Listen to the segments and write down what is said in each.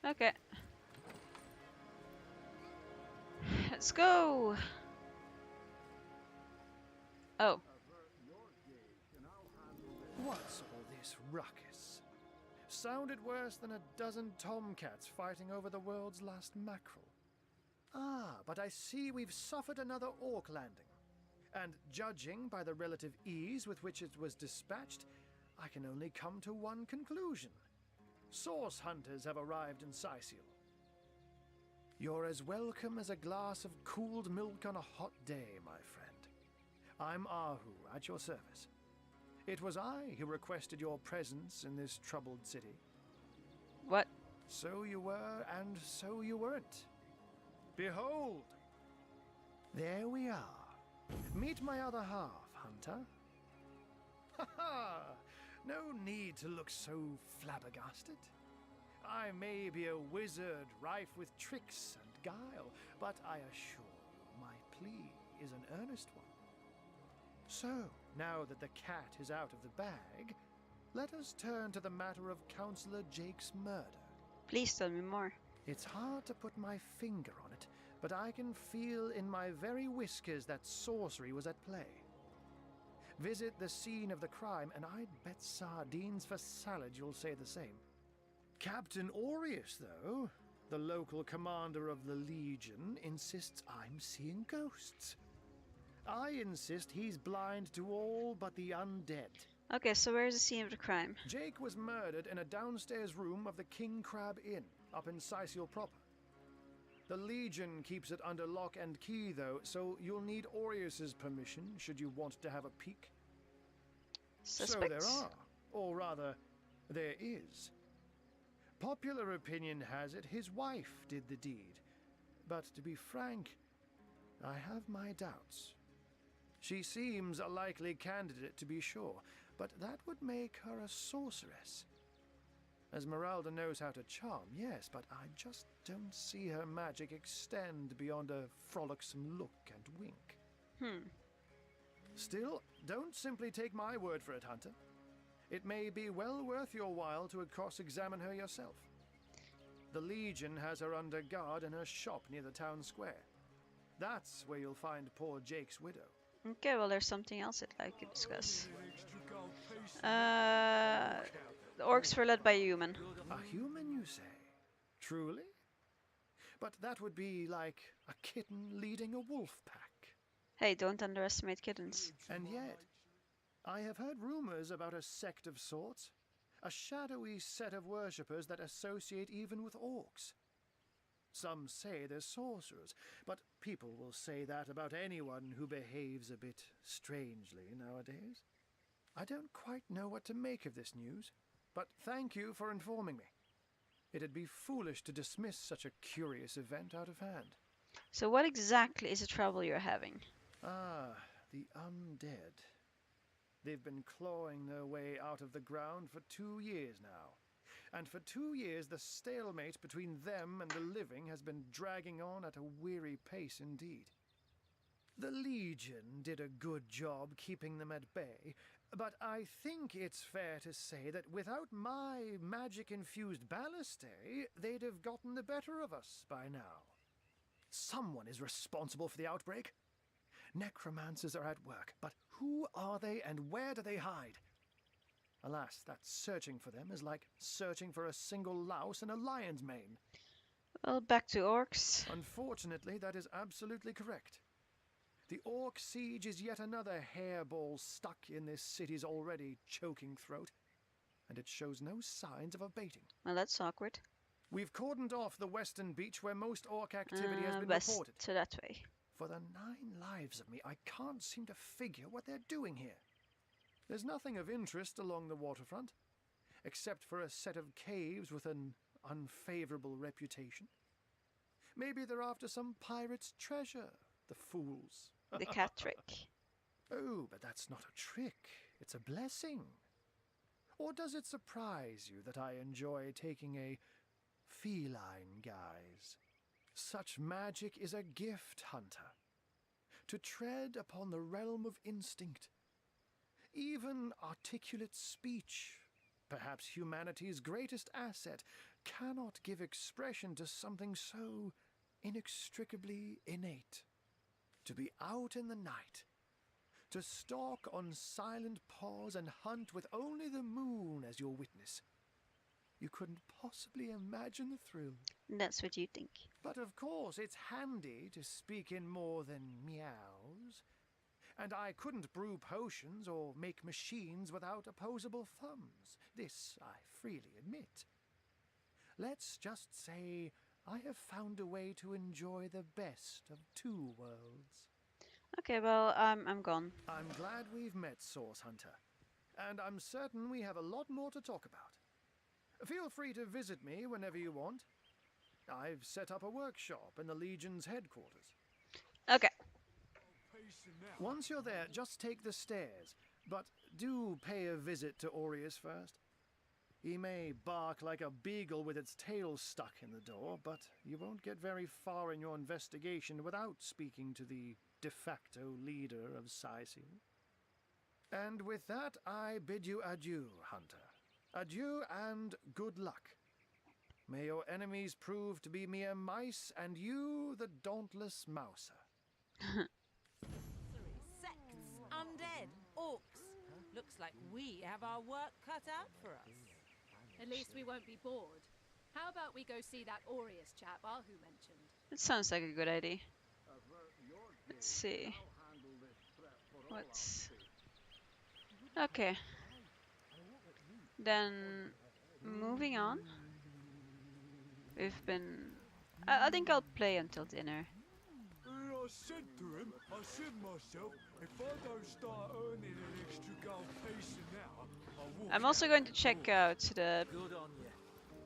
Okay. Let's go! Oh. What's all this ruckus? Sounded worse than a dozen tomcats fighting over the world's last mackerel. Ah, but I see we've suffered another orc landing. And judging by the relative ease with which it was dispatched, I can only come to one conclusion. Source hunters have arrived in Cyseal. You're as welcome as a glass of cooled milk on a hot day, my friend. I'm Ahu, at your service. It was I who requested your presence in this troubled city. What? So you were, and so you weren't. Behold! There we are. Meet my other half, Hunter. Ha ha! No need to look so flabbergasted. I may be a wizard rife with tricks and guile, but I assure you my plea is an earnest one. So, now that the cat is out of the bag, let us turn to the matter of Councillor Jake's murder. Please tell me more. It's hard to put my finger on it, but I can feel in my very whiskers that sorcery was at play. Visit the scene of the crime, and I'd bet sardines for salad you'll say the same. Captain Aureus, though, the local commander of the Legion, insists I'm seeing ghosts. I insist he's blind to all but the undead. Okay, so where's the scene of the crime? Jake was murdered in a downstairs room of the King Crab Inn, up in Cyseal proper. The Legion keeps it under lock and key, though, so you'll need Aureus's permission should you want to have a peek. Suspects? So there are, or rather, there is. Popular opinion has it his wife did the deed, but to be frank, I have my doubts. She seems a likely candidate, to be sure, but that would make her a sorceress. Esmeralda knows how to charm, yes, but I just don't see her magic extend beyond a frolicsome look and wink. Still, don't simply take my word for it, Hunter. It may be well worth your while to cross-examine her yourself. The Legion has her under guard in her shop near the town square. That's where you'll find poor Jake's widow. Okay, well, there's something else I'd like to discuss. The orcs were led by a human. A human, you say? Truly? But that would be like a kitten leading a wolf pack. Hey, don't underestimate kittens. And yet, I have heard rumors about a sect of sorts. A shadowy set of worshippers that associate even with orcs. Some say they're sorcerers, but people will say that about anyone who behaves a bit strangely nowadays. I don't quite know what to make of this news, but thank you for informing me. It'd be foolish to dismiss such a curious event out of hand. So what exactly is the trouble you're having? Ah, the undead. They've been clawing their way out of the ground for 2 years now. And for 2 years the stalemate between them and the living has been dragging on at a weary pace indeed. The Legion did a good job keeping them at bay, but I think it's fair to say that without my magic-infused ballistae, they'd have gotten the better of us by now. Someone is responsible for the outbreak. Necromancers are at work, but who are they and where do they hide? Alas, that searching for them is like searching for a single louse in a lion's mane. Well, back to orcs. Unfortunately, that is absolutely correct. The orc siege is yet another hairball stuck in this city's already choking throat, and it shows no signs of abating. Well, that's awkward. We've cordoned off the western beach where most orc activity has been West, reported. so that way. For the 9 lives of me, I can't seem to figure what they're doing here. There's nothing of interest along the waterfront, except for a set of caves with an unfavorable reputation. Maybe they're after some pirate's treasure, the fools. The cat trick. Oh, but that's not a trick. It's a blessing. Or does it surprise you that I enjoy taking a feline guise? Such magic is a gift, Hunter. To tread upon the realm of instinct. Even articulate speech, perhaps humanity's greatest asset, cannot give expression to something so inextricably innate. To be out in the night, to stalk on silent paws and hunt with only the moon as your witness. You couldn't possibly imagine the thrill. That's what you think. But of course, it's handy to speak in more than meows. And I couldn't brew potions or make machines without opposable thumbs. This I freely admit. Let's just say I have found a way to enjoy the best of two worlds. Okay, well, I'm gone. I'm glad we've met, Source Hunter. And I'm certain we have a lot more to talk about. Feel free to visit me whenever you want. I've set up a workshop in the Legion's headquarters. Okay. Once you're there, just take the stairs. But do pay a visit to Aureus first. He may bark like a beagle with its tail stuck in the door, but you won't get very far in your investigation without speaking to the de facto leader of Cyseal. And with that, I bid you adieu, Hunter. Adieu and good luck. May your enemies prove to be mere mice, and you the dauntless mouser. Sects, undead, orcs. Looks like we have our work cut out for us. At least we won't be bored. How about we go see that Aureus chap Ahu mentioned? It sounds like a good idea. Let's see. What's... Okay. Then, moving on. We've been... I think I'll play until dinner. I said to him, I said myself, if I don't start earning an extra gold piece an hour, I'll walk I'm also out going to the check door. out the... Good on you.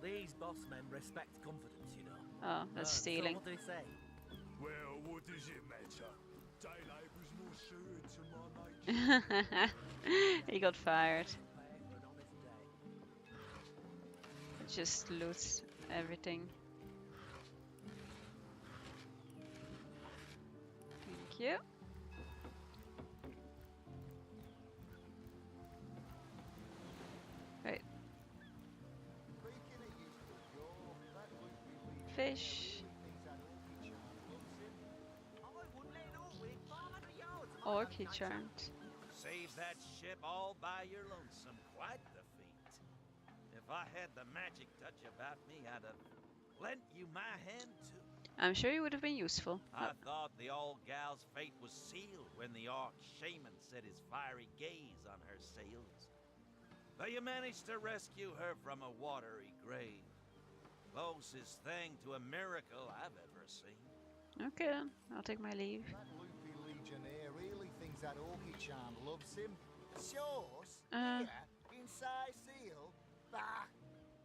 These boss men respect confidence, you know. Oh, that's stealing. So what do they say? Well, what does it matter? Day labour's more suited to my nature. He got fired. Pay for an honest day. Just loot everything. Thank you. Right. Fish. Orchid charmed. Save that ship all by your lonesome. Quite the feat. If I had the magic touch about me, I'd have lent you my hand too. I'm sure it would have been useful. I thought the old gal's fate was sealed when the orc shaman set his fiery gaze on her sails. But you managed to rescue her from a watery grave. Closest thing to a miracle I've ever seen. Okay then, I'll take my leave. That loopy legionnaire really thinks that orchid charm loves him. Shows? Uh. Here, in Cyseal? Bah!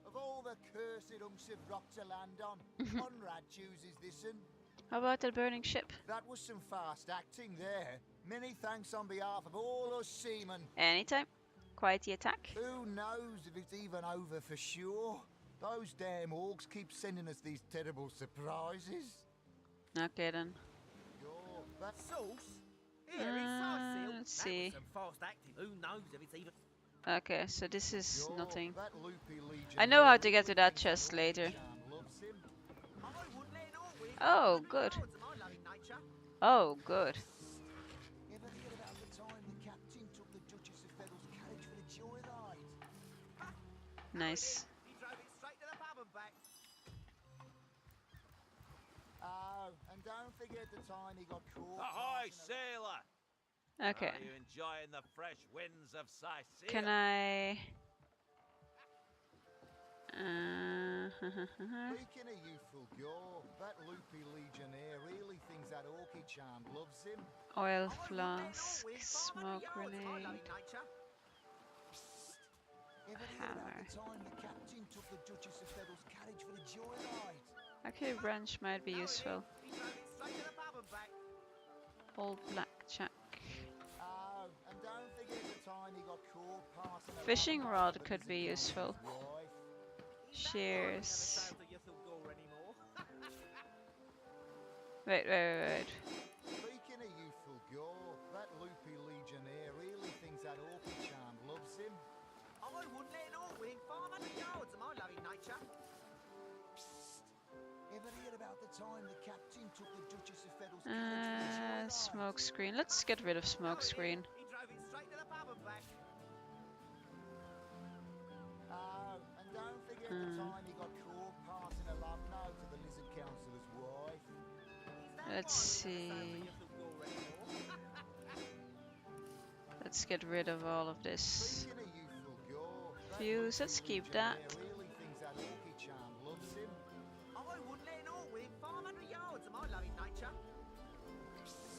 Of all the cursed hunks of rock to land on, Conrad chooses this one. How about the burning ship? That was some fast acting there. Many thanks on behalf of all us seamen. Anytime. Quite the attack. Who knows if it's even over for sure? Those damn orcs keep sending us these terrible surprises. Okay then. That Sauce? Here in Cyseal. Let's see. That was some fast acting. Who knows if it's even... Okay, so this is nothing. that loopy legionnaire I know how to get to really that thinks chest orchid later. charm loves him. I wouldn't let an orc win. Oh, good. Lords of my loving nature. Oh, good. Ever hear about the time the captain took the Duchess of Feddle's carriage for a joyride? Nice. He drove it straight to the pub and back. Oh, and don't forget the time he got caught. Ahoy, passing a- sailor! Okay. Are you enjoying the fresh winds of Cyseal? Can I... Speaking of youthful gore, that loopy legionnaire really thinks that orchid charm loves him. Oil I wouldn't let an orc flask, win 500 smoke yards, my grenade, loving nature. Ever hear hammer. about the time the captain took the Duchess of Feddle's carriage for a joyride? Okay, branch might be useful. He drove it straight to the pub and back. Old blackjack. Oh, and don't forget the time he got caught passing a Fishing lamb rod with could his be young useful. wife. Shears. Sounds like you're gore anymore. Wait. Speaking of youthful gore, that loopy legionnaire really thinks that orchid charm loves him. I wouldn't let an orc win time the captain took the Duchess of Feddle's carriage for the joyride? Smoke screen. Let's get rid of smoke screen. He drove it straight to the pub and back. Oh, and don't forget the time he got caught passing a love note to the lizard councillor's wife. Let's see. Let's get rid of all of this. Speaking of youthful gore, that Fuse, let's Lucy keep that. Legionnaire really thinks that orchid charm loves him. I wouldn't let it all within 500 yards of my loving nature.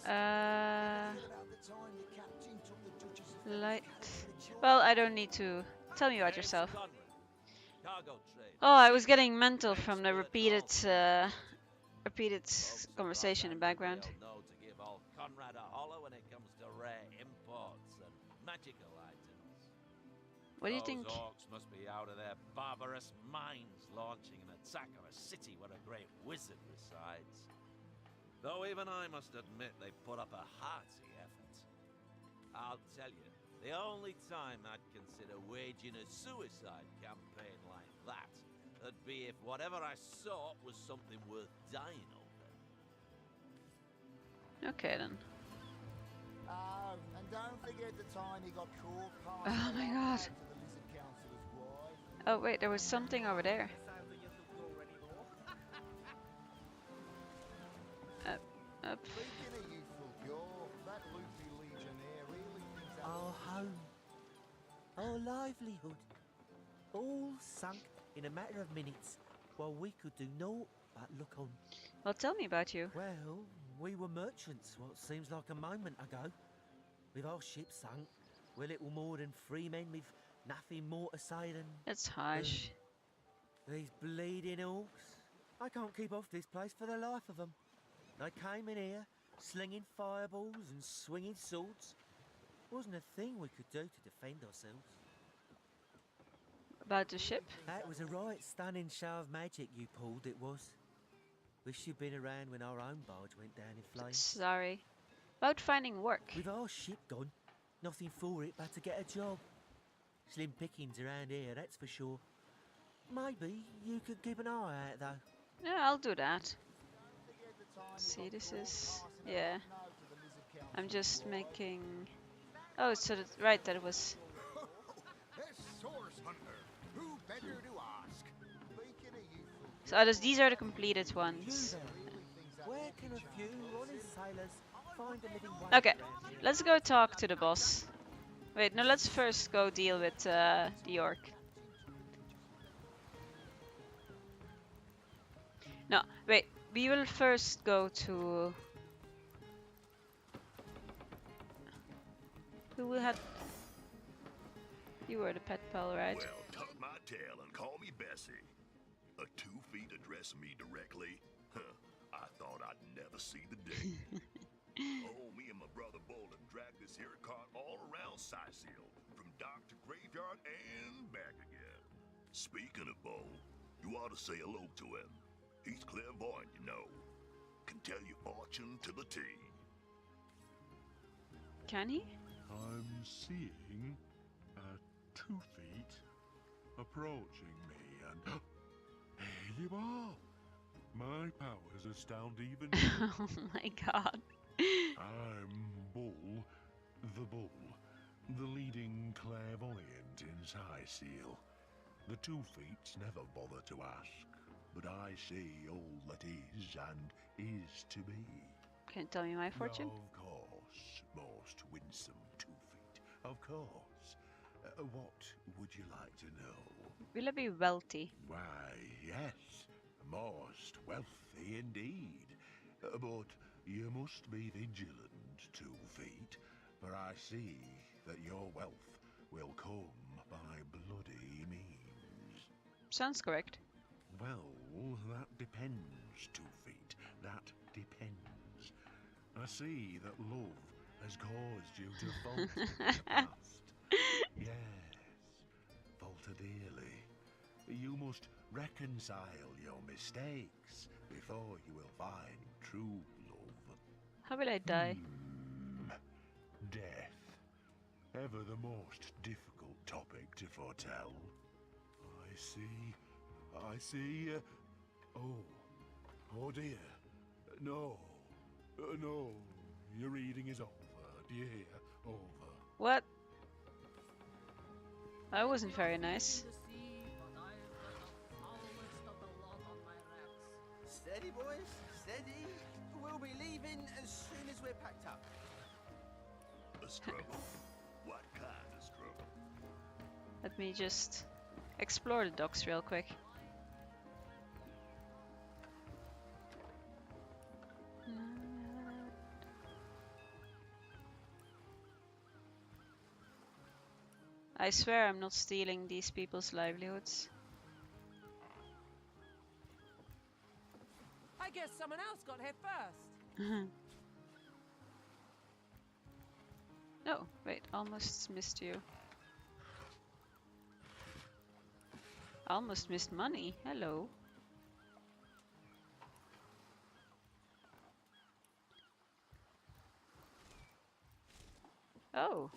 About the time the captain took the Duchess of Feddle's Light. carriage for the joyride. Well, I don't need to. Tell me about It's yourself. Conrad, cargo trade. Oh, I was getting mental from the repeated conversation in the background. They'll know to give old Conrad a holler when it comes to rare imports and magical items. What do you think? Those orcs must be out of their barbarous minds launching an attack on a city where a great wizard resides. Though even I must admit they put up a hearty effort. I'll tell you, the only time I'd consider waging a suicide campaign like that would be if whatever I sought was something worth dying over. Okay then. Oh, and don't forget the time he got caught Oh passing my a God. love note to the lizard councillor's wife. Oh wait, there was something over there. Up. Speaking of youthful gore, that loopy legionnaire really thinks that Our home, our livelihood, all sunk in a matter of minutes, while we could do naught but look on. Well, tell me about you. Well, we were merchants what seems like a moment ago. With our ship sunk, we're little more than free men with nothing more to say than That's harsh. these bleeding orcs. I can't keep off this place for the life of them. They came in here, slinging fireballs and swinging swords. Wasn't a thing we could do to defend ourselves. About the ship? That was a right stunning show of magic you pulled, it was. Wish you'd been around when our own barge went down in flames. Sorry. About finding work. With our ship gone, nothing for it but to get a job. Slim pickings around here, that's for sure. Maybe you could keep an eye out, though. Yeah, I'll do that. forget the time he See, got this caught is... passing a Yeah. love note to the lizard councillor's I'm just wife. making... Oh, so that, right, that it was... A source hunter. Who better to ask? Speaking of youthful So these are the completed You ones. there, really thinks that where orchid can a charm few loves honest him. sailors find a living wage Okay, around here? let's go talk to the boss. Wait, no, let's first go deal with the orc. No, wait, we will first go to... Who will have... You were the pet pal, right? Well, tuck my tail and call me Bessie. A 2 feet addressing me directly? Huh, I thought I'd never see the day. Oh, me and my brother Bolden dragged this here cart all around Cyseal, from dock to graveyard and back again. Speaking of Bo, you ought to say hello to him. He's clairvoyant, you know. Can tell your fortune to the T. Can he? I'm seeing 2 feet approaching me, and here you are. My powers astound even you. Oh my god. I'm Bull, the leading clairvoyant in Cyseal. The 2 feets never bother to ask, but I see all that is and is to be. Can you tell me my fortune? Of course, most winsome 2 feet. Of course. What would you like to know? Will I be wealthy? Why, yes, most wealthy indeed. But you must be vigilant, 2 feet, for I see that your wealth will come by bloody means. Sounds correct. Well, that depends, 2 feet. That depends. I see that love has caused you to falter in the past. Yes, falter dearly. You must reconcile your mistakes before you will find true love. How will I die? Death. Ever the most difficult topic to foretell. I see. Oh, Oh dear. No. No. Your reading is over. Do you hear? Over. What? That wasn't very nice. Steady, boys, steady. We'll be leaving as soon as we're packed up. A struggle? What kind of struggle? Let me just explore the docks real quick. I swear I'm not stealing these people's livelihoods. I guess someone else got here first. No, wait, almost missed you. Almost missed money. Hello. Oh,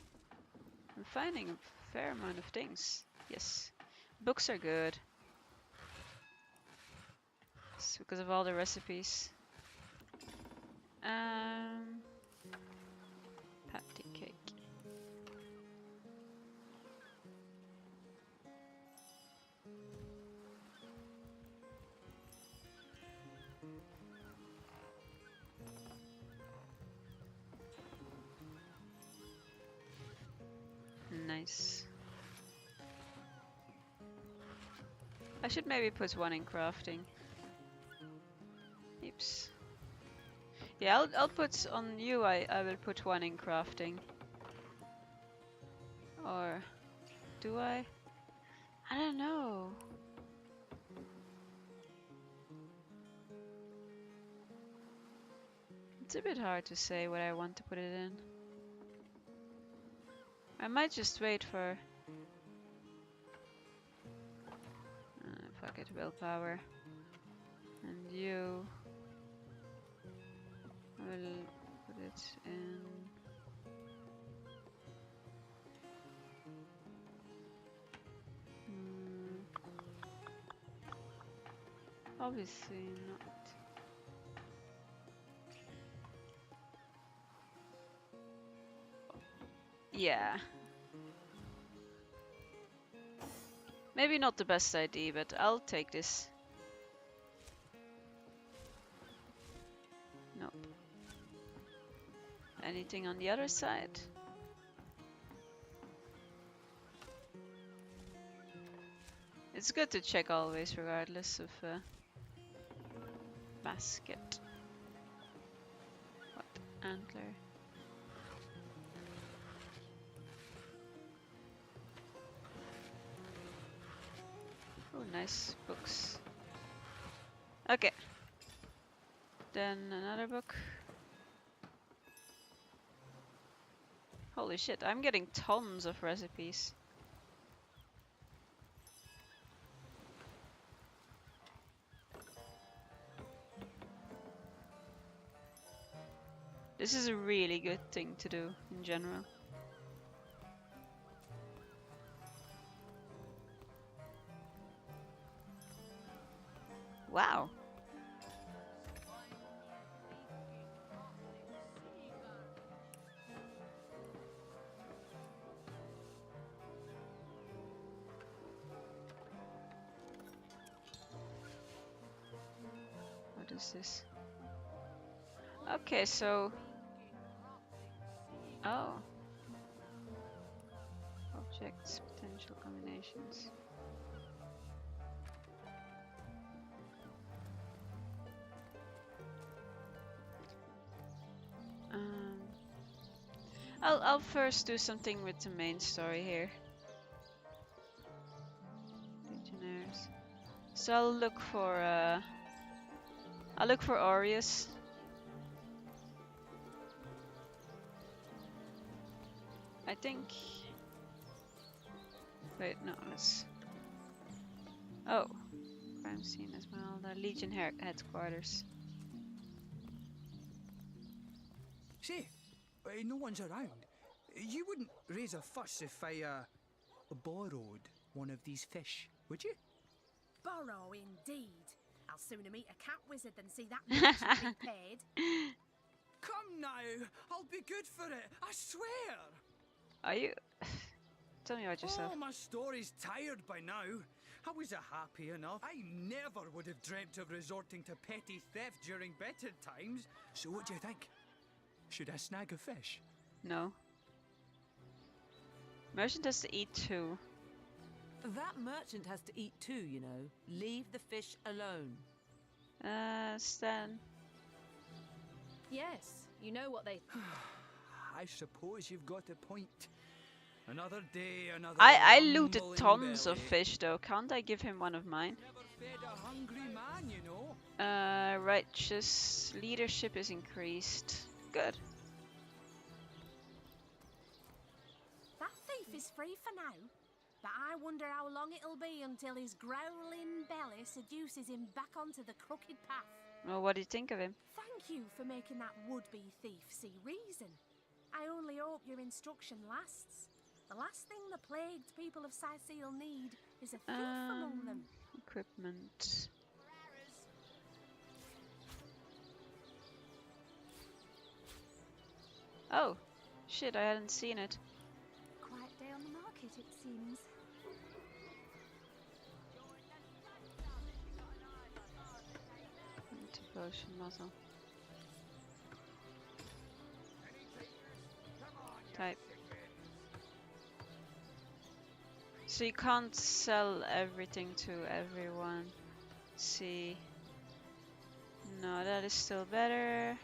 I'm finding a fair amount of things. Yes, books are good. It's because of all the recipes. Patty cake. Nice. I should maybe put one in crafting. Oops. Yeah, I'll put on you. I will put one in crafting. Or do I? I don't know. It's a bit hard to say what I want to put it in. I might just wait for... fuck it, willpower. And you... I will put it in... Obviously not. Yeah. Maybe not the best idea, but I'll take this. Nope. Anything on the other side? It's good to check always, regardless of basket. What? Antler. Oh, nice books. Okay. Then another book. Holy shit, I'm getting tons of recipes. This is a really good thing to do in general. Wow. What is this? Okay, so... Oh. Objects, potential combinations. I'll first do something with the main story here. Legionnaires. So I'll look for Aureus. I think. Wait, no, let's. Oh, crime scene as well. The Legion headquarters. Say, no one's around. You wouldn't raise a fuss if I borrowed one of these fish, would you? Borrow indeed. I'll sooner meet a cat wizard than see that merchant be paid. Come now, I'll be good for it, I swear. Are you? Tell me about yourself. Oh, my story's tired by now. I was happy enough. I never would have dreamt of resorting to petty theft during better times. So what do you think? Should I snag a fish? No. Merchant has to eat too. That merchant has to eat too, you know. Leave the fish alone. Stan. Yes, you know what they... I suppose you've got a point. Another day, another... I looted rumbling tons of belly. fish though. Can't I give him one of mine? Never fed a hungry man, you know. Righteous leadership is increased. Good. That thief is free for now. But I wonder how long it'll be until his growling belly seduces him back onto the crooked path. Well, what do you think of him? Thank you for making that would-be thief see reason. I only hope your instruction lasts. The last thing the plagued people of Cyseal need is a thief among them. Equipment. Oh, shit, I hadn't seen it. Quiet day on the market, it seems. Potion muzzle. Type. So you can't sell everything to everyone. See. No, that is still better.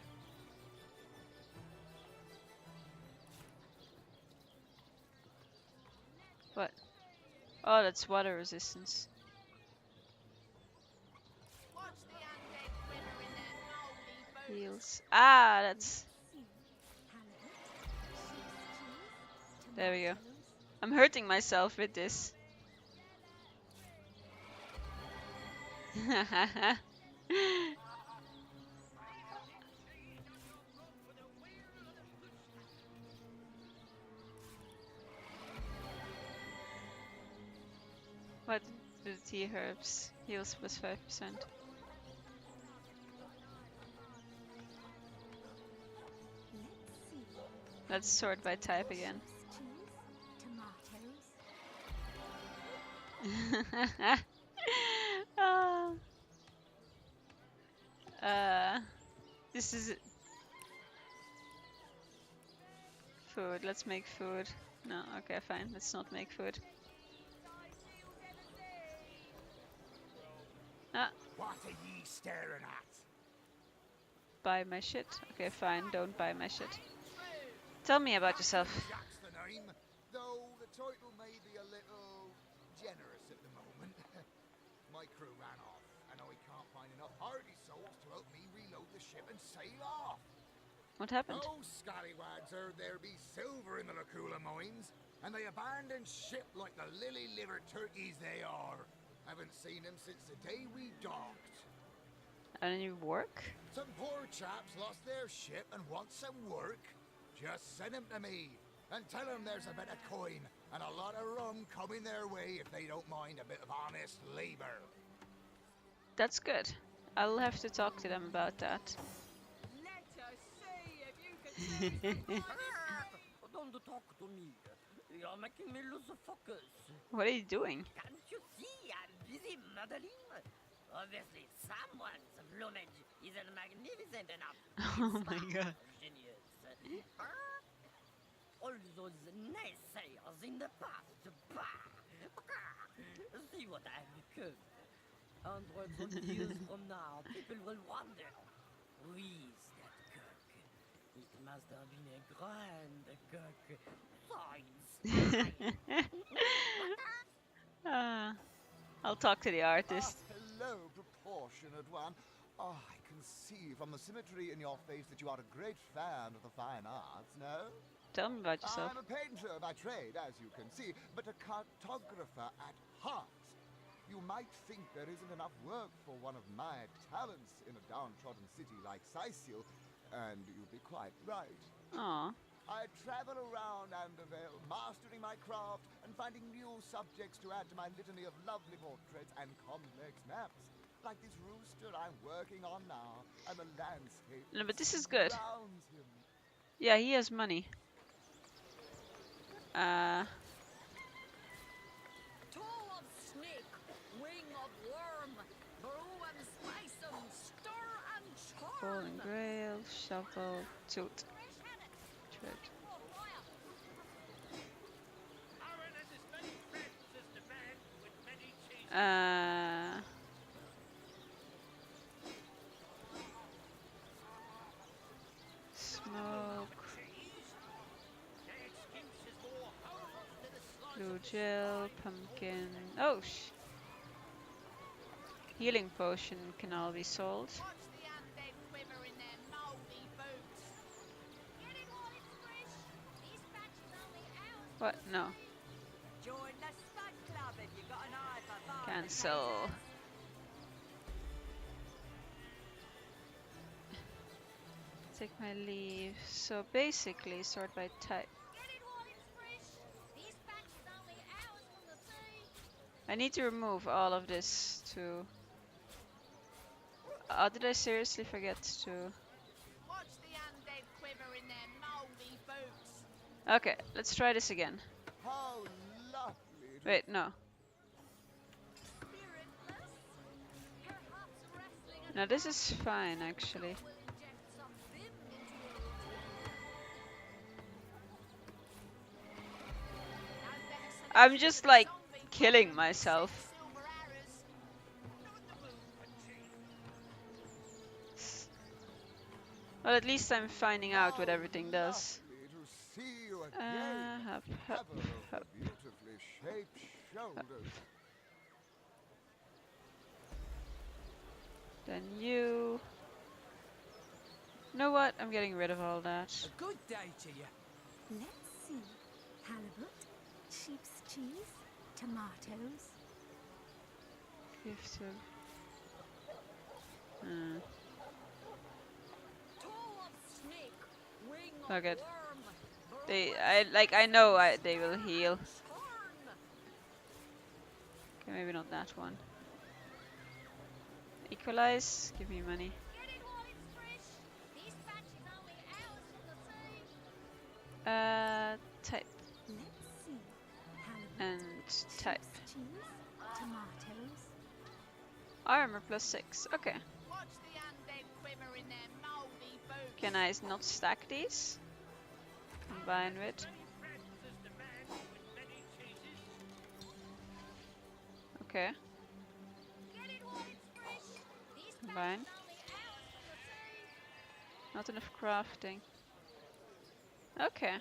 What? Oh, that's water resistance. Heals. Ah, that's... There we go. I'm hurting myself with this. What do the tea herbs? Heals plus 5%. Let's sort by type again. This is food. Let's make food. No, okay, fine. Let's not make food. Ah, What are ye staring at? buy my shit. Okay, fine. Don't buy my shit. Tell me about yourself. Jack's the name, though the title may be a little generous at the moment. My crew ran off, and I can't find enough hardy souls to help me reload the ship and sail off. What happened? Those scallywags heard there be silver in the Lacula mines, and they abandoned ship like the lily-livered turkeys they are. Haven't seen them since the day we docked. Any work? Some poor chaps lost their ship and want some work. Just send them to me, and tell them there's a bit of coin and a lot of rum coming their way if they don't mind a bit of honest labor. That's good. I'll have to talk to them about that. Let us see if you can Don't talk to me. You're making me lose focus. What are you doing? Can't you see I'm busy modeling? Obviously, someone's plumage isn't magnificent enough. Oh my god. Genius. All those naysayers in the past. See what I've become. Hundreds of years from now, people will wonder, who is that cook? It must have been a grand cook. I'll talk to the artist. Hello, proportionate one. Oh, I can see from the symmetry in your face that you are a great fan of the fine arts, no? Tell me about yourself. I'm a painter by trade, as you can see, but a cartographer at heart. You might think there isn't enough work for one of my talents in a downtrodden city like Cyseal, and you'd be quite right. Aw. I travel around Andervale, mastering my craft and finding new subjects to add to my litany of lovely portraits and complex maps. Like this rooster I'm working on now, and the landscape No, but this is good. surrounds him. Yeah, he has money. Toe of snake, wing of worm, brew and spice and stir and churn. Fallen grail, shovel, tooth. Tread. Smoke. Blue gel, pumpkin. Oh, healing potion can all be sold. What? No. Join the stud club if you got an eye for Cancel. Take my leave. So basically, sort by type. I need to remove all of this to... Oh, did I seriously forget to... Watch the undead quiver in their mouldy boots. Okay, let's try this again. How lovely to Wait, no. No, this is fine, actually. I'm just, like, killing myself. Well, at least I'm finding out what everything does. see you again. Hop, Have hop, a hop. beautifully shaped shoulders. Then you... You know what? I'm getting rid of all that. A good day to you. Let's see. Halibut, sheep's cheese, tomatoes. Gift of... Oh, good. I know they will heal. Okay, maybe not that one. Equalize, give me money. Type. Let's see. Halibut, And type. sheep's cheese, tomatoes. Armor plus 6, okay. Watch the undead quiver in their mouldy boots. Can I not stack these? Combine with. Okay. Combine. Not enough crafting. Okay.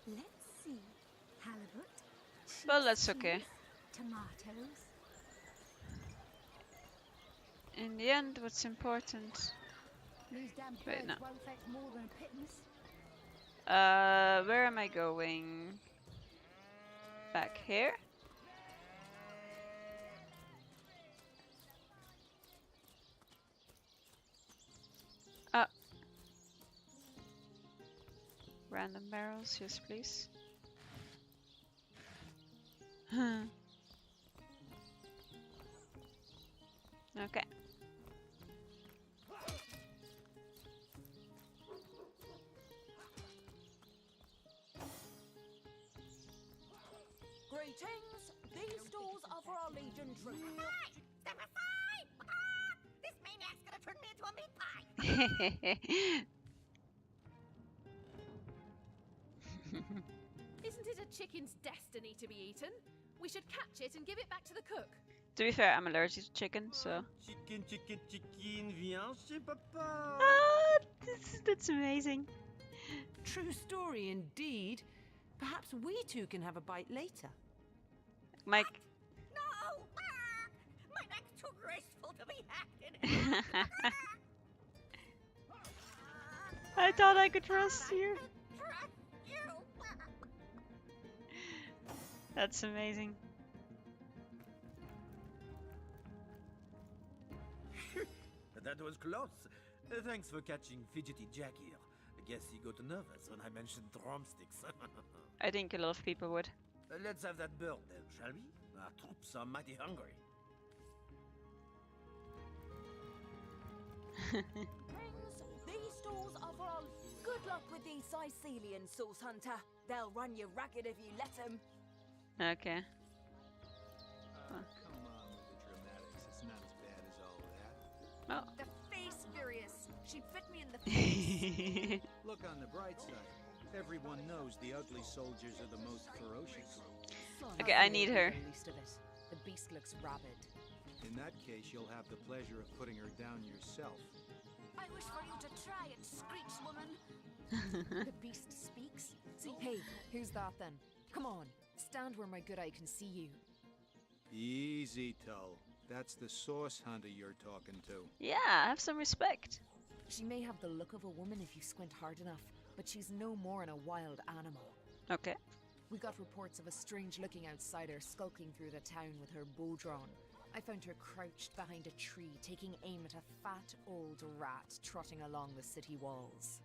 Let's see. Halibut, Well, that's sheep's okay. cheese, tomatoes. In the end, what's important? These damn Wait, plagues no. won't fetch more than a pittance. Where am I going? Back here? Ah. Random barrels, yes please. Okay. Greetings. These stores are for our Legion troops. This maniac's gonna turn me into a meat pie. Isn't it a chicken's destiny to be eaten? We should catch it and give it back to the cook. To be fair, I'm allergic to chicken, so... Chicken, chicken, chicken, viens chez papa. Ah, that's amazing. True story indeed. Perhaps we two can have a bite later. Mike. No! My neck's too graceful to be hacked in. I thought I could trust you. That's amazing. That was close. Thanks for catching Fidgety Jack here. I guess you got nervous when I mentioned drumsticks. I think a lot of people would. Let's have that bird then, shall we? Our troops are mighty hungry. These stores are for all. Good luck with these Cysealian source hunter. They'll run you ragged if you let them. Okay. Come on with the dramatics. It's not as bad as all that. Oh. The face furious. She'd fit me in the face. Look on the bright side. Everyone knows the ugly soldiers are the most ferocious. Okay, I need her. The least of it. The beast looks rabid. In that case, you'll have the pleasure of putting her down yourself. I wish for you to try and screech, woman. The beast speaks? Hey, who's that then? Come on, stand where my good eye can see you. Easy, Tull. That's the source hunter you're talking to. Yeah, have some respect. She may have the look of a woman if you squint hard enough, but she's no more than a wild animal. Okay. We got reports of a strange-looking outsider skulking through the town with her bow drawn. I found her crouched behind a tree, taking aim at a fat old rat trotting along the city walls.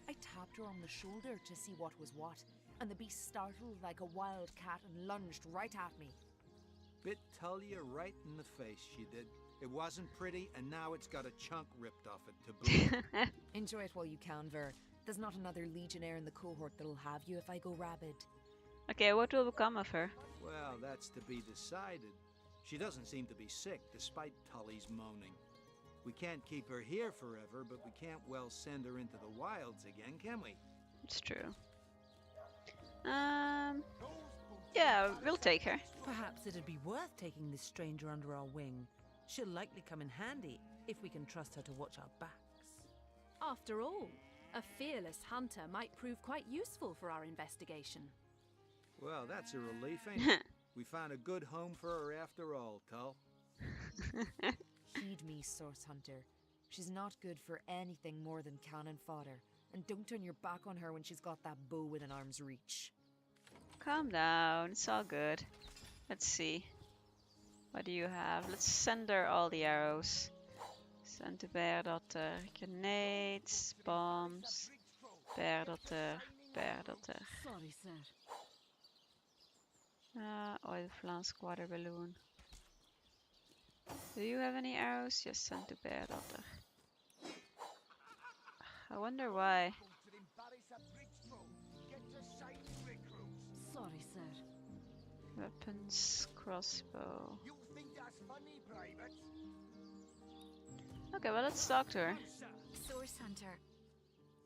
I tapped her on the shoulder to see what was what, and the beast startled like a wild cat and lunged right at me. Bit Tull you right in the face, she did. It wasn't pretty, and now it's got a chunk ripped off it to boot. Enjoy it while you can, Ver. There's not another legionnaire in the cohort that'll have you if I go rabid. Okay, what will become of her? Well, that's to be decided. She doesn't seem to be sick, despite Tully's moaning. We can't keep her here forever, but we can't well send her into the wilds again, can we? It's true. Yeah, we'll take her. Perhaps it'd be worth taking this stranger under our wing. She'll likely come in handy if we can trust her to watch our backs. After all, a fearless hunter might prove quite useful for our investigation. Well, that's a relief, ain't it? We found a good home for her after all, Tull. Heed me, Source Hunter. She's not good for anything more than cannon fodder. And don't turn your back on her when she's got that bow within arm's reach. Calm down, it's all good. Let's see. What do you have? Let's send her all the arrows. Send to Berdotter. Grenades, bombs. Berdotter, Berdotter. Sorry, sir. Oil flask, water balloon. Do you have any arrows? Just send to Berdotter. I wonder why. Sorry, sir. Weapons, crossbow. Okay, well, let's talk to her. Source Hunter,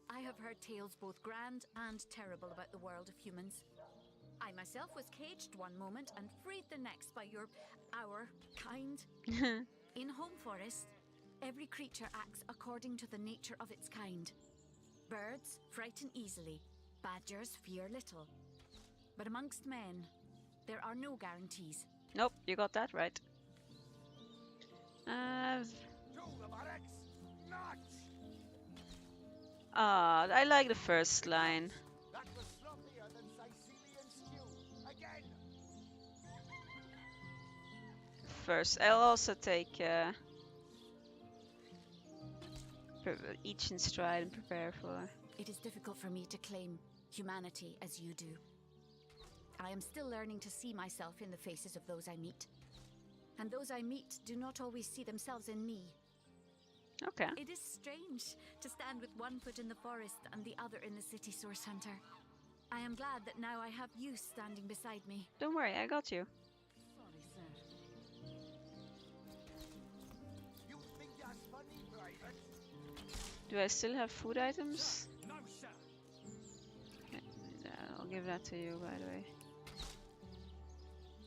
I have heard tales both grand and terrible about the world of humans. I myself was caged one moment and freed the next by our kind. In Home Forest, every creature acts according to the nature of its kind. Birds frighten easily, badgers fear little. But amongst men, there are no guarantees. Nope, you got that right. I like the first line. That was sloppier than Cysealian stew. Again. First, I'll also take each in stride and prepare for. It is difficult for me to claim humanity as you do. I am still learning to see myself in the faces of those I meet. And those I meet do not always see themselves in me. Okay. It is strange to stand with one foot in the forest and the other in the city, Source Hunter. I am glad that now I have you standing beside me. Don't worry, I got you. Sorry, sir. You think that's funny, Private? Do I still have food items? No, sir. I'll give that to you, by the way.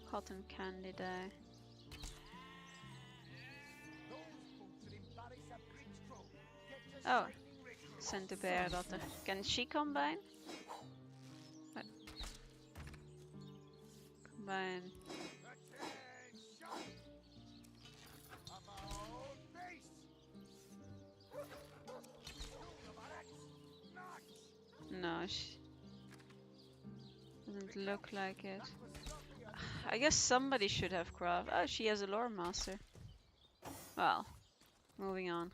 Cotton candy dye. Oh, send to Berdotter. Can she combine? What? Combine. No, she doesn't look like it. I guess somebody should have craft. Oh, she has a lore master. Well, moving on.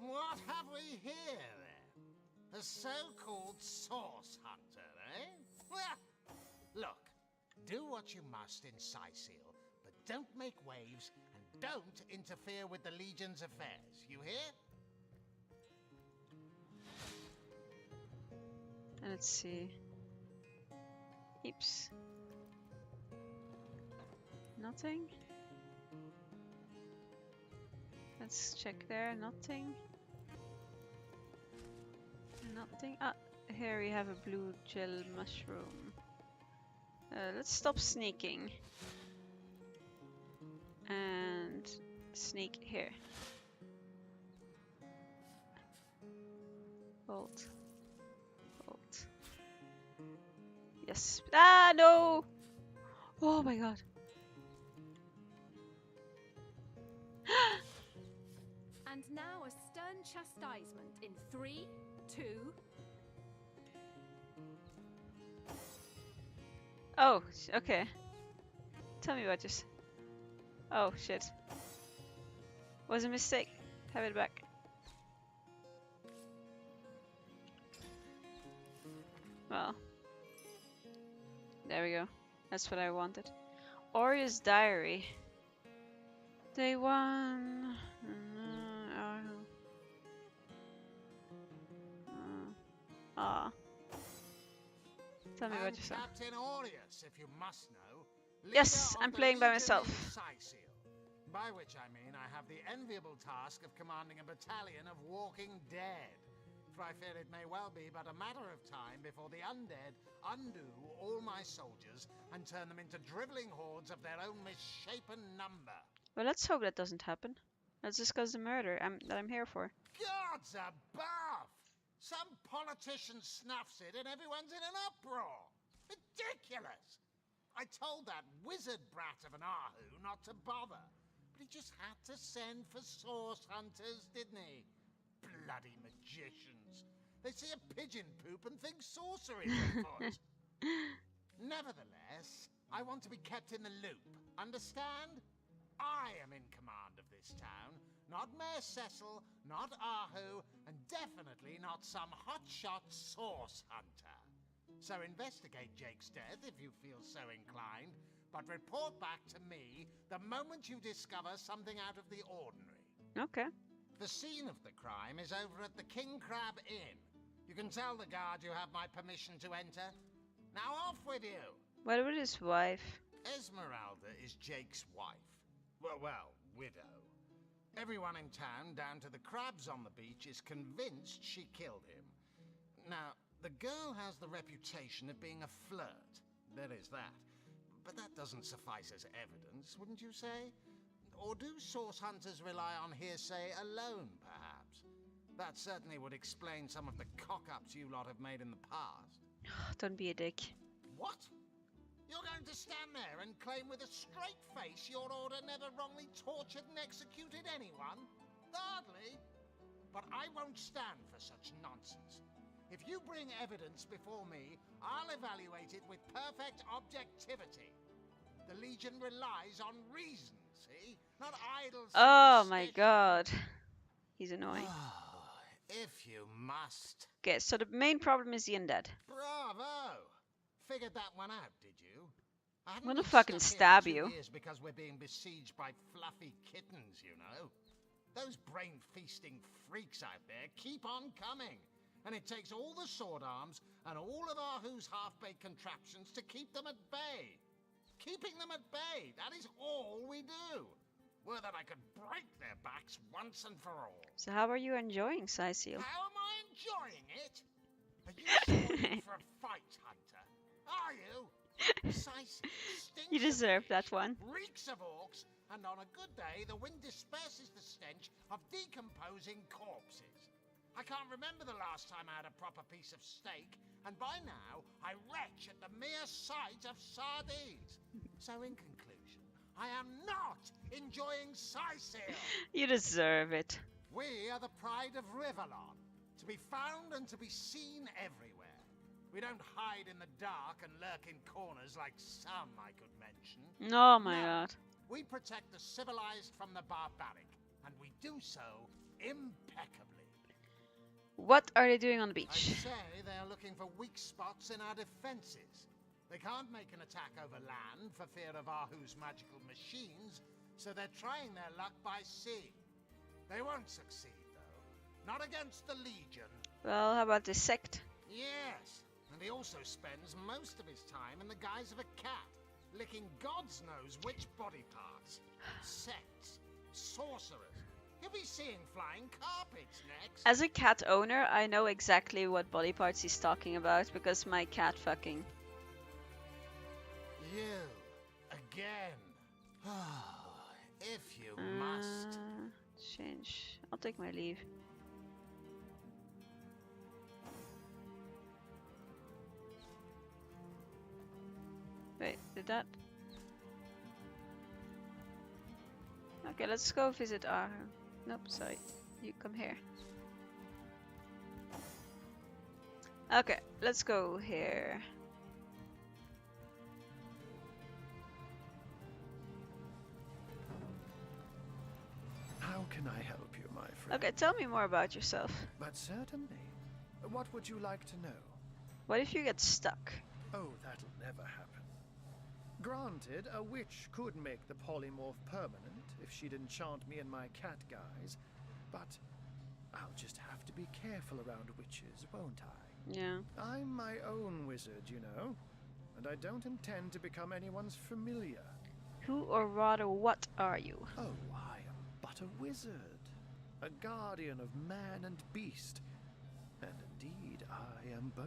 What have we here, then? A so-called source hunter, eh? Well, look, do what you must in Cyseal, but don't make waves and don't interfere with the Legion's affairs. You hear? Let's see. Oops. Nothing. Let's check there. Nothing. Nothing. Ah, here we have a blue gel mushroom. Let's stop sneaking. And sneak here. Hold. Hold. Yes. Ah, no! Oh my god. And now a stern chastisement in 3, 2. Oh, okay. Tell me about this. Oh, shit. Was a mistake. Have it back. Well. There we go. That's what I wanted. Oria's diary. Day 1. Ah. Tell me about yourself. Captain Aureus, if you must know. Yes, I'm playing by myself. Cyseal, by which I mean I have the enviable task of commanding a battalion of walking dead. For I fear it may well be but a matter of time before the undead undo all my soldiers and turn them into drivelling hordes of their own misshapen number. Well, let's hope that doesn't happen. Let's discuss the murder that I'm here for. Gods above! Some politician snuffs it and everyone's in an uproar. Ridiculous! I told that wizard brat of an Ahu not to bother, but he just had to send for source hunters, didn't he? Bloody magicians. They see a pigeon poop and think sorcery's afoot. Nevertheless, I want to be kept in the loop. Understand? I am in command of this town, not Mayor Cecil, not Ahu, and definitely not some hotshot source hunter. So investigate Jake's death if you feel so inclined, but report back to me the moment you discover something out of the ordinary. Okay. The scene of the crime is over at the King Crab Inn. You can tell the guard you have my permission to enter. Now off with you! What about his wife? Esmeralda is Jake's wife. Well, widow. Everyone in town, down to the crabs on the beach, is convinced she killed him. Now, the girl has the reputation of being a flirt. There is that. But that doesn't suffice as evidence, wouldn't you say? Or do source hunters rely on hearsay alone, perhaps? That certainly would explain some of the cock-ups you lot have made in the past. Don't be a dick. What? You're going to stand there and claim with a straight face your order never wrongly tortured and executed anyone? Hardly. But I won't stand for such nonsense. If you bring evidence before me, I'll evaluate it with perfect objectivity. The Legion relies on reason, see? Not idle... Oh my god. He's annoying. If you must. Okay, so the main problem is the undead. Bravo! Figured that one out, did you? I'm gonna fucking stab you. Because we're being besieged by fluffy kittens, you know. Those brain-feasting freaks out there keep on coming. And it takes all the sword arms and all of Ahu's half-baked contraptions to keep them at bay. Keeping them at bay, that is all we do. Were that I could break their backs once and for all. So how are you enjoying Cyseal? How am I enjoying it? Are you sorry for a fight, Hunter? Are you? Cyseal stinks. You deserve that one. Reeks of orcs, and on a good day, the wind disperses the stench of decomposing corpses. I can't remember the last time I had a proper piece of steak, and by now, I retch at the mere sight of sardines. So in conclusion, I am not enjoying Cyseal. You deserve it. We are the pride of Rivalon, to be found and to be seen everywhere. We don't hide in the dark and lurk in corners like some I could mention. Oh my god. We protect the civilized from the barbaric, and we do so impeccably. What are they doing on the I'd beach? say they're looking for weak spots in our defenses. They can't make an attack over land for fear of Ahu's magical machines, so they're trying their luck by sea. They won't succeed, though. Not against the Legion. Well, how about the sect? Yes, and he also spends most of his time in the guise of a cat, licking God's knows which body parts. Sects, sorcerers. He'll be seeing flying carpets next. As a cat owner, I know exactly what body parts he's talking about because my cat fucking. You again. If you must. Change. I'll take my leave. Wait, did that? Okay, let's go visit Ahu. Nope, sorry. You come here. Okay, let's go here. How can I help you, my friend? Okay, tell me more about yourself. But certainly. What would you like to know? What if you get stuck? Oh, that'll never happen. Granted, a witch could make the polymorph permanent if she'd enchant me in my cat guise, but I'll just have to be careful around witches, won't I? Yeah. I'm my own wizard, you know, and I don't intend to become anyone's familiar. Who or rather what are you? Oh, I am but a wizard, a guardian of man and beast, and indeed I am both.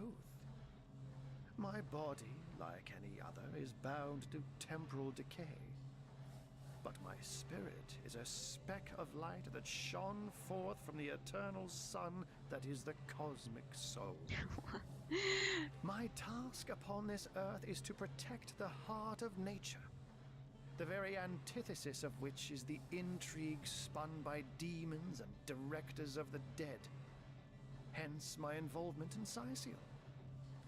My body, like any other, is bound to temporal decay. But my spirit is a speck of light that shone forth from the eternal sun that is the cosmic soul. My task upon this earth is to protect the heart of nature, the very antithesis of which is the intrigue spun by demons and directors of the dead. Hence my involvement in Cyseal.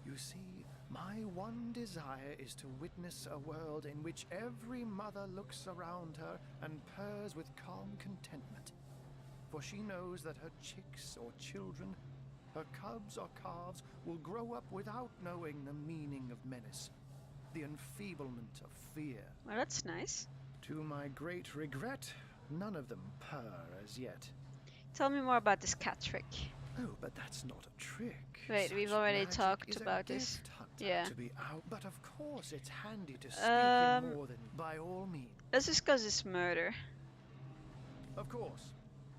You see, my one desire is to witness a world in which every mother looks around her and purrs with calm contentment, for she knows that her chicks or children, her cubs or calves, will grow up without knowing the meaning of menace, the enfeeblement of fear. Well, that's nice. To my great regret, none of them purr as yet. Tell me more about this cat trick. Oh, but that's not a trick. Wait, we've already talked about this. Yeah. To be out, but of course it's handy to speak in more than by all means. Let's discuss this murder. Of course.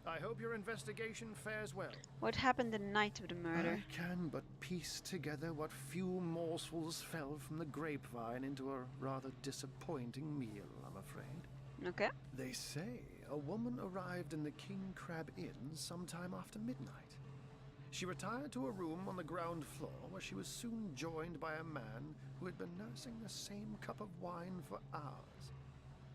I hope your investigation fares well. What happened the night of the murder? I can but piece together what few morsels fell from the grapevine into a rather disappointing meal, I'm afraid. Okay. They say a woman arrived in the King Crab Inn sometime after midnight. She retired to a room on the ground floor where she was soon joined by a man who had been nursing the same cup of wine for hours.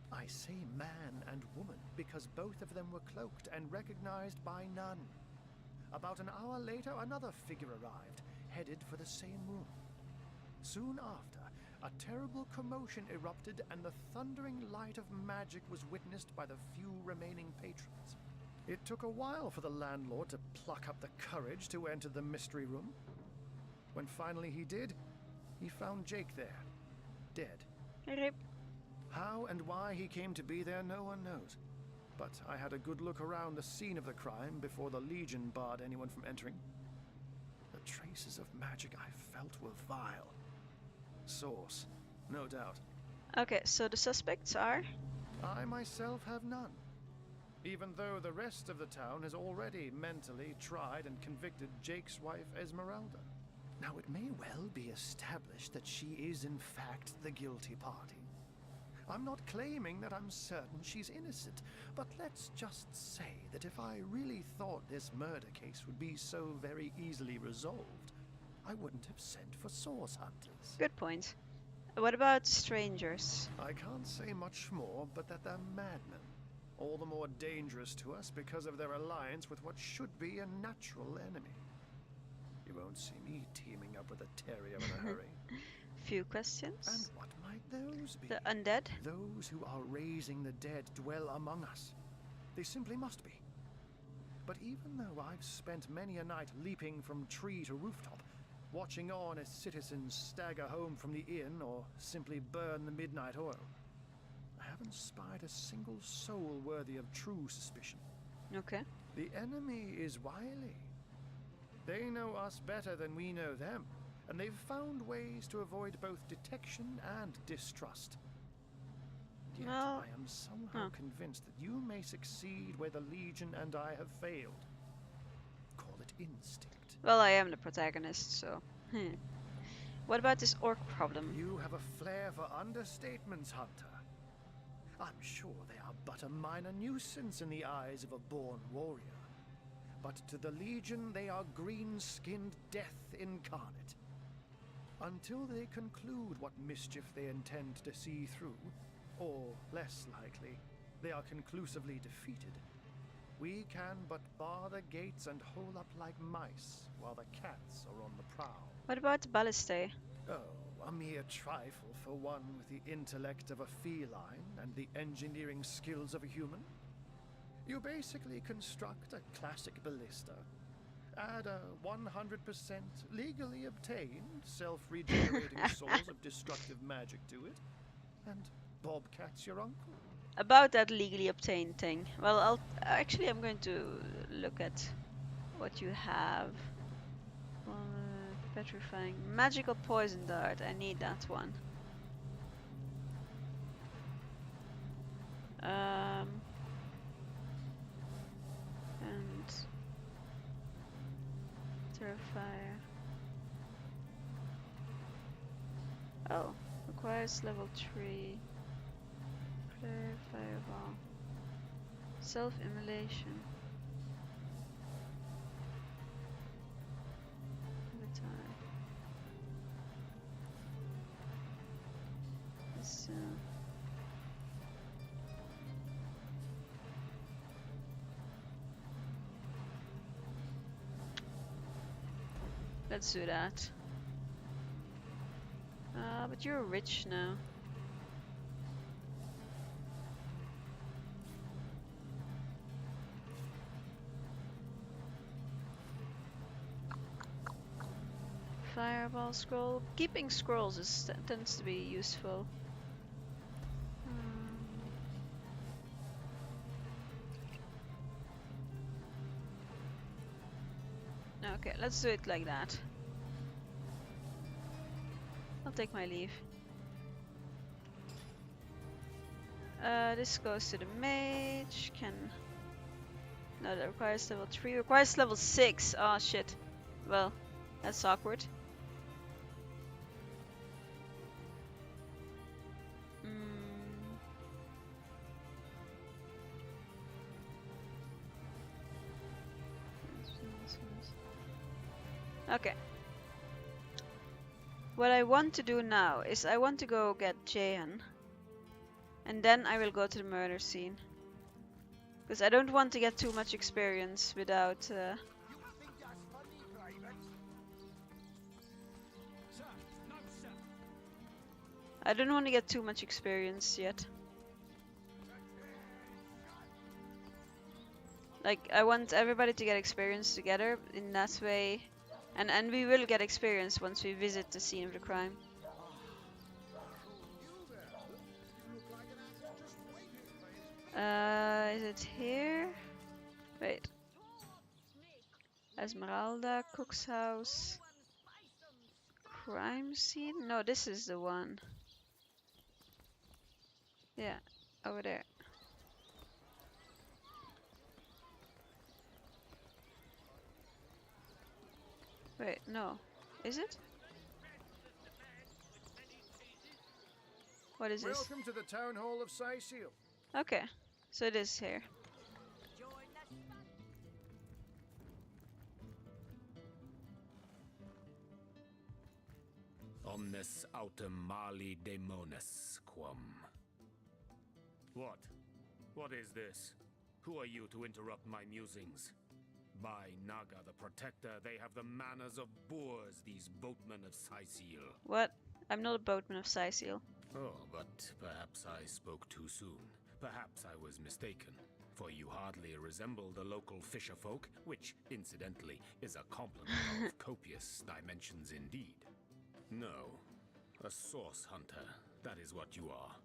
I say man and woman because both of them were cloaked and recognized by none. About an hour later, another figure arrived, headed for the same room. Soon after, a terrible commotion erupted and the thundering light of magic was witnessed by the few remaining patrons. It took a while for the landlord to pluck up the courage to enter the mystery room. When finally he did, he found Jake there, dead. Rip. How and why he came to be there, no one knows. But I had a good look around the scene of the crime before the Legion barred anyone from entering. The traces of magic I felt were vile. Source, no doubt. Okay, so the suspects are? I myself have none. Even though the rest of the town has already mentally tried and convicted Jake's wife Esmeralda. Now it may well be established that she is in fact the guilty party. I'm not claiming that I'm certain she's innocent, but let's just say that if I really thought this murder case would be so very easily resolved, I wouldn't have sent for source hunters. Good point. What about strangers? I can't say much more, but that they're madmen. All the more dangerous to us because of their alliance with what should be a natural enemy. You won't see me teaming up with a terrier in a hurry. Few questions. And what might those be? The undead? Those who are raising the dead dwell among us. They simply must be. But even though I've spent many a night leaping from tree to rooftop, watching on as citizens stagger home from the inn or simply burn the midnight oil, I haven't spied a single soul worthy of true suspicion. Okay. The enemy is wily. They know us better than we know them, and they've found ways to avoid both detection and distrust. Yet Well, I am somehow convinced that you may succeed where the Legion and I have failed. Call it instinct. Well, I am the protagonist, so... What about this orc problem? You have a flair for understatements, Hunter. I'm sure they are but a minor nuisance in the eyes of a born warrior. But to the Legion, they are green-skinned death incarnate. Until they conclude what mischief they intend to see through, or, less likely, they are conclusively defeated, we can but bar the gates and hole up like mice while the cats are on the prowl. What about the ballistae? Oh, a mere trifle for one with the intellect of a feline and the engineering skills of a human. You basically construct a classic ballista, add a 100% legally obtained self-regenerating source of destructive magic to it, and Bobcat's your uncle. About that legally obtained thing. Well, I'm going to look at what you have. Petrifying. Magical poison dart. I need that one. And Terrifier. Oh, requires level 3. Flare, fireball. Self-immolation. So let's do that. But you're rich now. Fireball scroll. Keeping scrolls tends to be useful. Okay, let's do it like that. I'll take my leave. This goes to the mage. No, that requires level 3. Requires level 6. Oh shit. Well, that's awkward. Okay. What I want to do now is I want to go get Jahan. And then I will go to the murder scene. Because I don't want to get too much experience without... I don't want to get too much experience yet. Like, I want everybody to get experience together in that way. And we will get experience once we visit the scene of the crime. Is it here? Wait. Esmeralda, cook's house. Crime scene? No, this is the one. Yeah, over there. Wait, no. Is it? What is this? Welcome to the town hall of Cyseal. Okay, so it is here. Omnes autem mali demonis quam. What? What is this? Who are you to interrupt my musings? By Naga the Protector, they have the manners of boors, these boatmen of Cyseal. What? I'm not a boatman of Cyseal. Oh, but perhaps I spoke too soon. Perhaps I was mistaken. for you hardly resemble the local fisher folk, which, incidentally, is a compliment of copious dimensions indeed. No, a source hunter, that is what you are.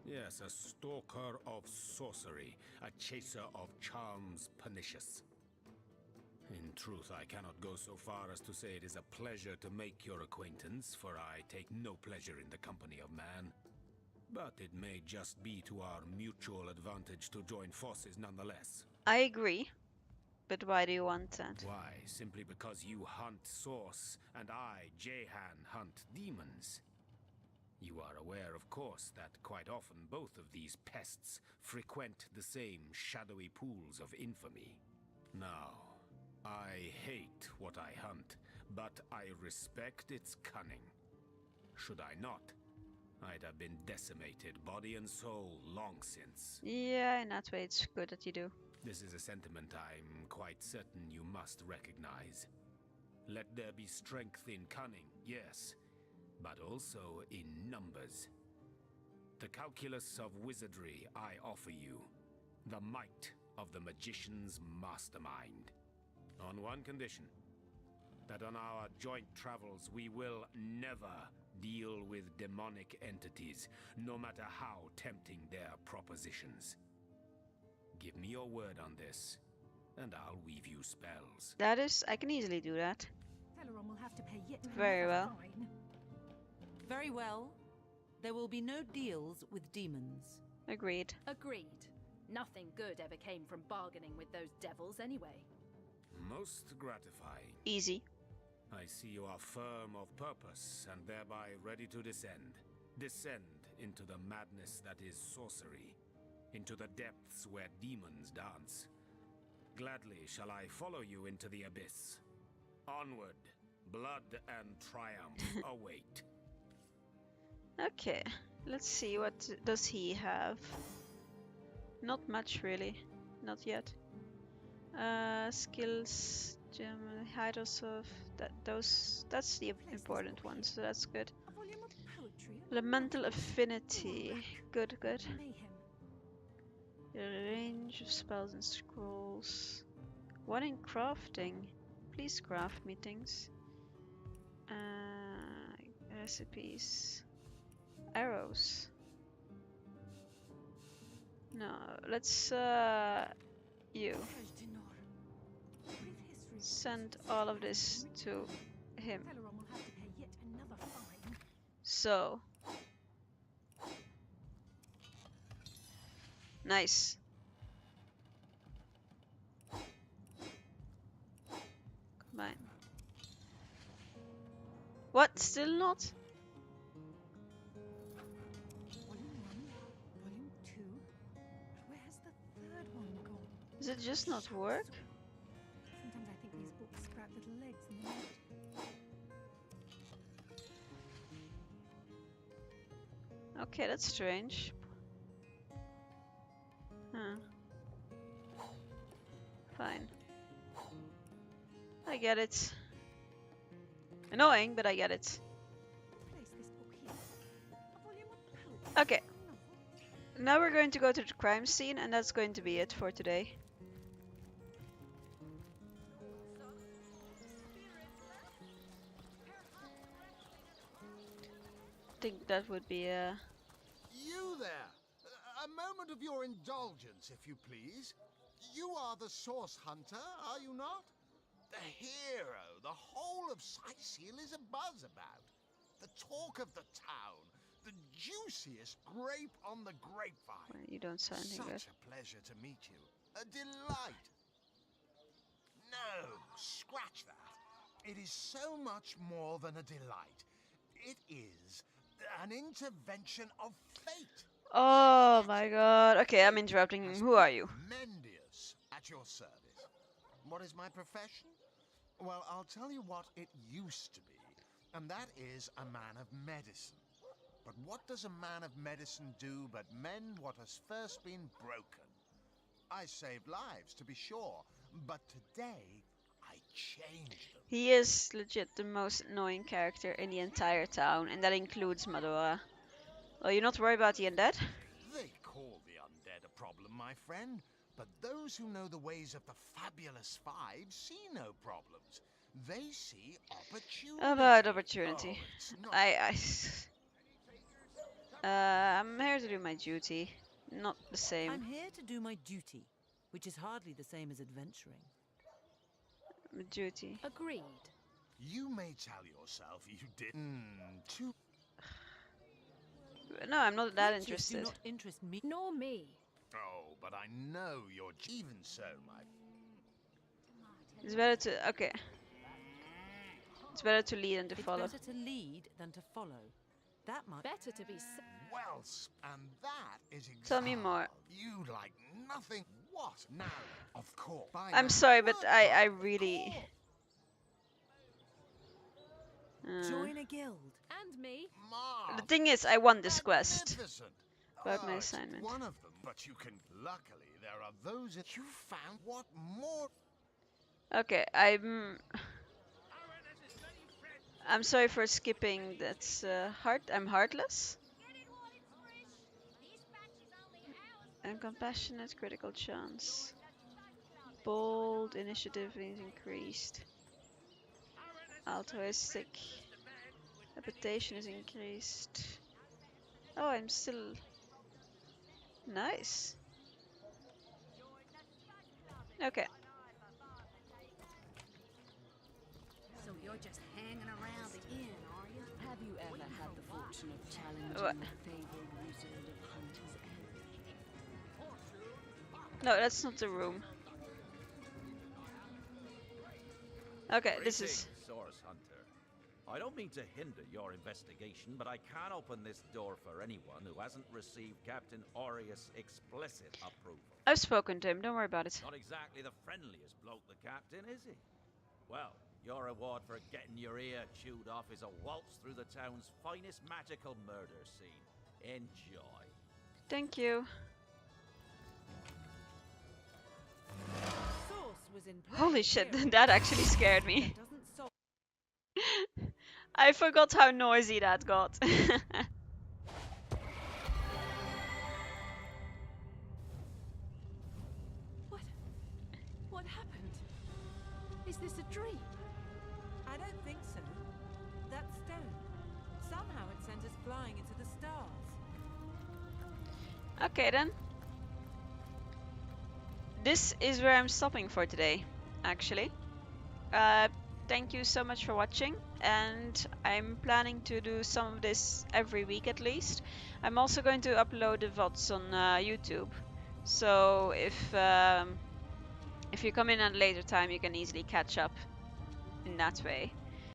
Yes, a stalker of sorcery, a chaser of charms pernicious. In truth, I cannot go so far as to say it is a pleasure to make your acquaintance, for I take no pleasure in the company of man. But it may just be to our mutual advantage to join forces nonetheless. I agree. But why do you want that? Why? Simply because you hunt source, and I, Jehan, hunt demons. You are aware, of course, that quite often both of these pests frequent the same shadowy pools of infamy. Now, I hate what I hunt, but I respect its cunning. Should I not, I'd have been decimated, body and soul, long since. Yeah, in that way it's good that you do. This is a sentiment I'm quite certain you must recognize. Let there be strength in cunning, yes, but also in numbers. The calculus of wizardry I offer you, the might of the magician's mastermind. On one condition, that on our joint travels we will never deal with demonic entities, no matter how tempting their propositions. Give me your word on this, and I'll weave you spells. That is, I can easily do that. Teleron will have to pay yet Very another well. fine. Very well. There will be no deals with demons. Agreed. Agreed. Nothing good ever came from bargaining with those devils anyway. Most gratifying. Easy. I see you are firm of purpose, and thereby ready to descend. Descend into the madness that is sorcery, into the depths where demons dance. Gladly shall I follow you into the abyss. Onward, blood and triumph await. Okay, let's see, what does he have? Not much really, not yet. Skills, gem, hydrosoft, that's the important one, so that's good. A volume of poetry. Elemental affinity, good. Mayhem. Range of spells and scrolls. One in crafting. Please craft me things. Recipes. Arrows. No, let's you send all of this to him. Teleron will have to pay yet another fine. So nice. Combine. What? Still not? Volume 1, Volume 2. Where has the third one gone? Does it just not work? Sometimes I think these books scrap little legs in the mud. Okay, that's strange. Huh. Fine. I get it. Annoying, but I get it. Place this book here. A volume of poetry. Okay. Now we're going to go to the crime scene, and that's going to be it for today. I think that would be You there! A moment of your indulgence, if you please. You are the source hunter, are you not? The hero the whole of Cyseal is abuzz about. The talk of the town. The juiciest grape on the grapevine. Well, you don't sound any good. Such a pleasure to meet you. A delight. No, scratch that. It is so much more than a delight. It is an intervention of fate. Oh my god. Okay, I'm interrupting him. Who are you? Mendius, at your service. What is my profession? Well, I'll tell you what it used to be, and that is a man of medicine. But what does a man of medicine do but mend what has first been broken? I saved lives, to be sure, but today I changed them. He is legit the most annoying character in the entire town, and that includes Madora. Oh, you're not worried about the undead? They call the undead a problem, my friend. But those who know the ways of the fabulous five see no problems. They see opportunity. About opportunity. Oh, it's not I'm here to do my duty. Not the same. I'm here to do my duty, which is hardly the same as adventuring. Duty. Agreed. You may tell yourself you didn't. Too. No, I'm not that Riches interested. do not interest me. Nor me. Oh, but I know you're even so, my. It's better to okay. It's better to lead than to follow. It's better to lead than to follow. That much. Better to be. Well, and that is exactly. Tell me more. You like nothing. What now? Of course. I'm sorry, but I really. Join a guild. And me. The thing is, I won this quest. About my It's assignment. one of them, but you can. Luckily, there are those that you found. What more? Okay, I'm sorry for skipping. That's I'm heartless. And compassionate, critical chance. Bold, initiative is increased. Altruistic, reputation is increased. Oh, I'm still nice. Okay. So you're just hanging around the inn, are you? Have you ever had the fortune of challenging What? the fabled wizard of Hunter's End? No, that's not the room. Okay, this is. Source Hunter. I don't mean to hinder your investigation, but I can't open this door for anyone who hasn't received Captain Aureus' explicit approval. I've spoken to him. Don't worry about it. Not exactly the friendliest bloke, the captain, is he? Well, your reward for getting your ear chewed off is a waltz through the town's finest magical murder scene. Enjoy. Thank you. Source was in play Holy shit, here. that actually scared me. That doesn't solve. I forgot how noisy that got. What happened? Is this a dream? I don't think so. That stone. Somehow it sent us flying into the stars. Okay then. This is where I'm stopping for today, actually. Thank you so much for watching, and I'm planning to do some of this every week at least. I'm also going to upload the VODs on YouTube, so if you come in at a later time, you can easily catch up in that way.